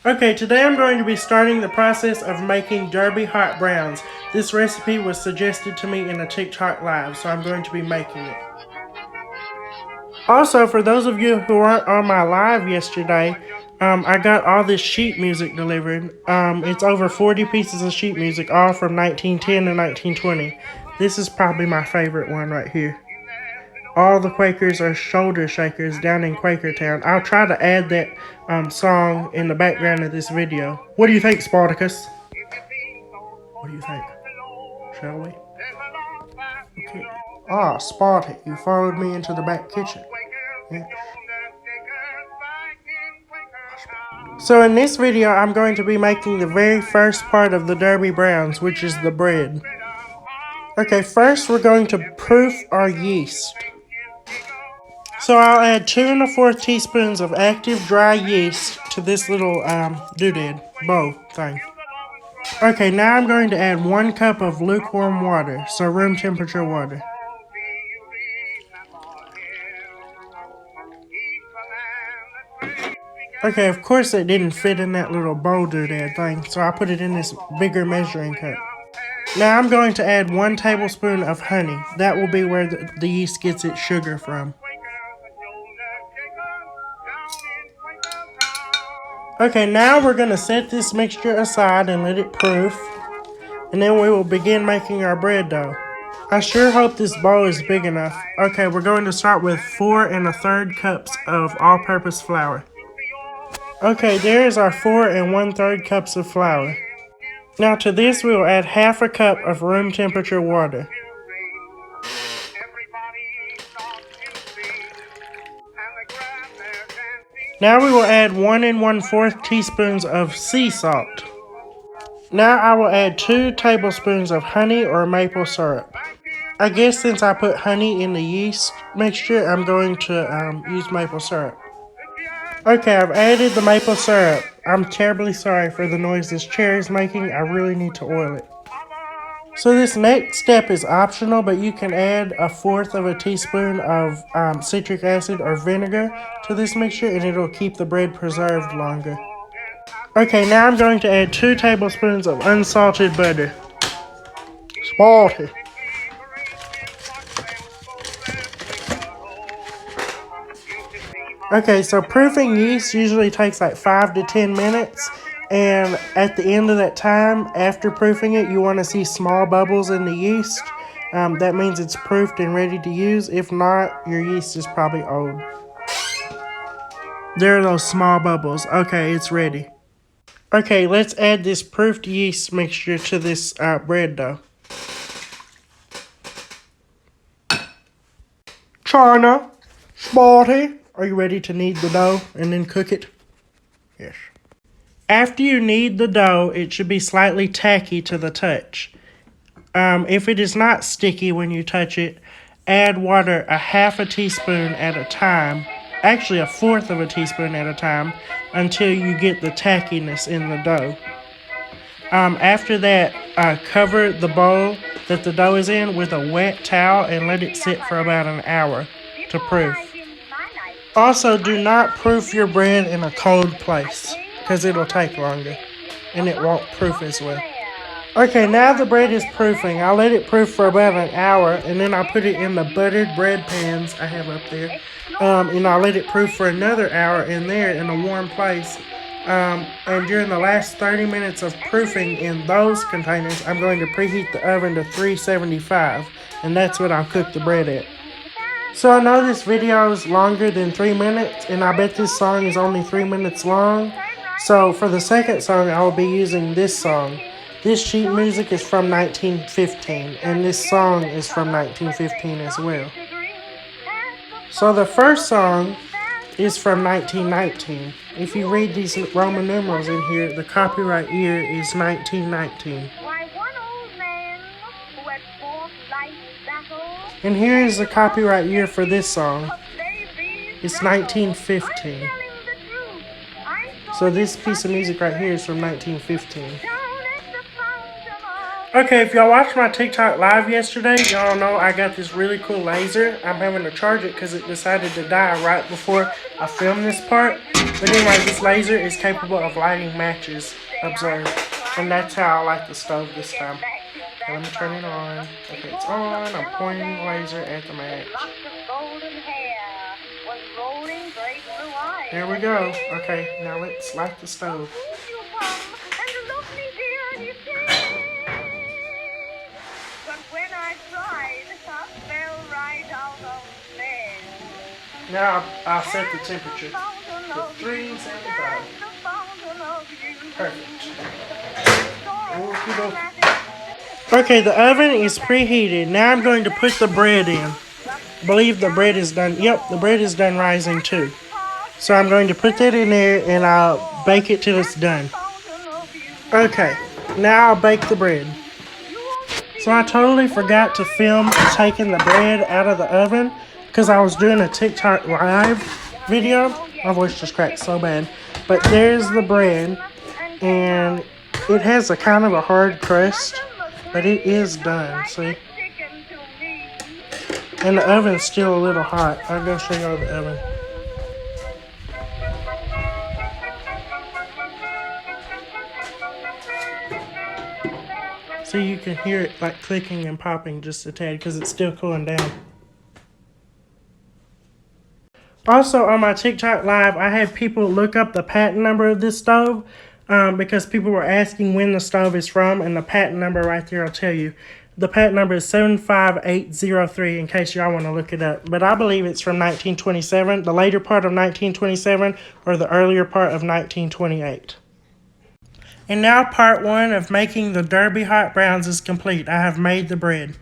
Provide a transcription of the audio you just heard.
Okay, today I'm going to be starting the process of making Derby hot browns. This recipe was suggested to me in a TikTok live, so I'm going to be making it. Also, for those of you who weren't on my live yesterday, I got all this sheet music delivered. It's over 40 pieces of sheet music, all from 1910 to 1920. This is probably my favorite one right here. All the Quakers are shoulder shakers down in Quakertown. I'll try to add that song in the background of this video. What do you think, Spartacus? What do you think? Shall we? Okay. Ah, Sparty, you followed me into the back kitchen. Yeah. So in this video, I'm going to be making the very first part of the Derby Browns, which is the bread. Okay, first we're going to proof our yeast. So I'll add 2 1/4 teaspoons of active dry yeast to this little doodad bowl thing. Okay, now I'm going to add 1 cup of lukewarm water, so room temperature water. Okay, of course it didn't fit in that little bowl doodad thing, so I put it in this bigger measuring cup. Now I'm going to add 1 tablespoon of honey. That will be where the yeast gets its sugar from. Okay, now we're going to set this mixture aside and let it proof, and then we will begin making our bread dough. I sure hope this bowl is big enough. Okay, we're going to start with 4 1/3 cups of all-purpose flour. Okay, there is our 4 1/3 cups of flour. Now to this we will add 1/2 cup of room temperature water. Now we will add 1 1/4 teaspoons of sea salt. Now I will add 2 tablespoons of honey or maple syrup. I guess since I put honey in the yeast mixture, I'm going to use maple syrup. Okay, I've added the maple syrup. I'm terribly sorry for the noise this chair is making. I really need to oil it. So this next step is optional, but you can add 1/4 teaspoon of citric acid or vinegar to this mixture and it'll keep the bread preserved longer. Okay, now I'm going to add 2 tablespoons of unsalted butter. Salty. Okay, so proofing yeast usually takes like 5 to 10 minutes. And at the end of that time, after proofing it, you want to see small bubbles in the yeast. That means it's proofed and ready to use. If not, your yeast is probably old. There are those small bubbles. Okay, it's ready. Okay, let's add this proofed yeast mixture to this bread dough. China, Sparty, are you ready to knead the dough and then cook it? Yes. After you knead the dough, it should be slightly tacky to the touch. If it is not sticky when you touch it, add water 1/2 teaspoon at a time, actually 1/4 teaspoon at a time, until you get the tackiness in the dough. After that, cover the bowl that the dough is in with a wet towel and let it sit for about an hour to proof. Also, do not proof your bread in a cold place, because it'll take longer, and it won't proof as well. Okay, now the bread is proofing. I'll let it proof for about an hour, and then I'll put it in the buttered bread pans I have up there, and I'll let it proof for another hour in there in a warm place. And during the last 30 minutes of proofing in those containers, I'm going to preheat the oven to 375, and that's what I'll cook the bread at. So I know this video is longer than 3 minutes, and I bet this song is only 3 minutes long. So for the second song, I will be using this song. This sheet music is from 1915, and this song is from 1915 as well. So the first song is from 1919. If you read these Roman numerals in here, the copyright year is 1919. And here is the copyright year for this song. It's 1915. So this piece of music right here is from 1915. Okay, if y'all watched my TikTok live yesterday, y'all know I got this really cool laser. I'm having to charge it because it decided to die right before I filmed this part. But anyway, this laser is capable of lighting matches, observe. And that's how I light the stove this time. Okay, let me turn it on. Okay, it's on. I'm pointing the laser at the match. There we go. Okay, now let's light the stove. Now I'll set the temperature to 375. Perfect. Okay, the oven is preheated. Now I'm going to put the bread in. I believe the bread is done. Yep, the bread is done rising too. So I'm going to put that in there and I'll bake it till it's done. Okay, now I'll bake the bread. So I totally forgot to film taking the bread out of the oven because I was doing a TikTok live video. My voice just cracked so bad. But there's the bread, and it has a kind of a hard crust, but it is done, see? And the oven's still a little hot. I'll go show y'all the oven. So you can hear it like clicking and popping just a tad because it's still cooling down. Also on my TikTok live, I had people look up the patent number of this stove because people were asking when the stove is from, and the patent number right there will tell you. The patent number is 75803 in case y'all want to look it up. But I believe it's from 1927, the later part of 1927 or the earlier part of 1928. And now part 1 of making the Derby hot browns is complete. I have made the bread.